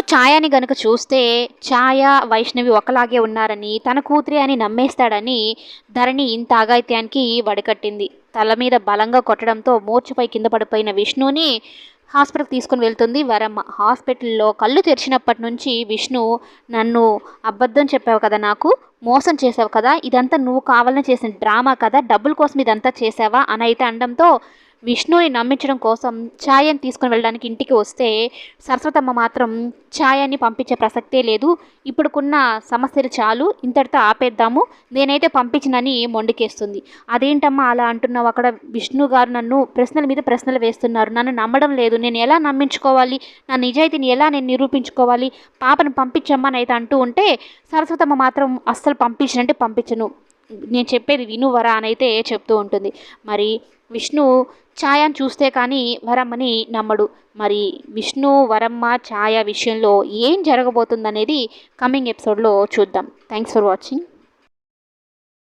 ఛాయని గనుక చూస్తే ఛాయ, వైష్ణవి ఒకలాగే ఉన్నారని, తన కూతురే అని నమ్మేస్తాడని ధరణి ఇంత అఘాయిత్యానికి వడికట్టింది. తల మీద బలంగా కొట్టడంతో మూర్ఛపై కింద పడిపోయిన విష్ణుని హాస్పిటల్కి తీసుకుని వెళ్తుంది వరమ్మ. హాస్పిటల్లో కళ్ళు తెరిచినప్పటి నుంచి విష్ణు, నన్ను అబద్ధం చెప్పావు కదా, నాకు మోసం చేసావు కదా, ఇదంతా నువ్వు కావాలని చేసిన డ్రామా కదా, డబ్బుల కోసం ఇదంతా చేసావా అని అయితే అనడంతో విష్ణుని నమ్మించడం కోసం ఛాయని తీసుకుని వెళ్ళడానికి ఇంటికి వస్తే సరస్వతమ్మ మాత్రం ఛాయని పంపించే ప్రసక్తే లేదు, ఇప్పుడుకున్న సమస్యలు చాలు, ఇంతటితో ఆపేద్దాము, నేనైతే పంపించినని మొండికేస్తుంది. అదేంటమ్మా అలా అంటున్నావు, అక్కడ విష్ణు గారు నన్ను ప్రశ్నల మీద ప్రశ్నలు వేస్తున్నారు, నన్ను నమ్మడం లేదు, నేను ఎలా నమ్మించుకోవాలి, నా నిజాయితీని ఎలా నేను నిరూపించుకోవాలి, పాపను పంపించమ్మా అని అయితే అంటూ ఉంటే సరస్వతమ్మ మాత్రం అస్సలు పంపించనంటే పంపించను, నేను చెప్పేది విను వరా అని అయితే చెప్తూ ఉంటుంది. మరి విష్ణు ఛాయను చూస్తే కానీ వరమ్మని నమ్మడు. మరి విష్ణు, వరమ్మ, ఛాయ విషయంలో ఏం జరగబోతుందనేది కమింగ్ ఎపిసోడ్లో చూద్దాం. Thanks for watching.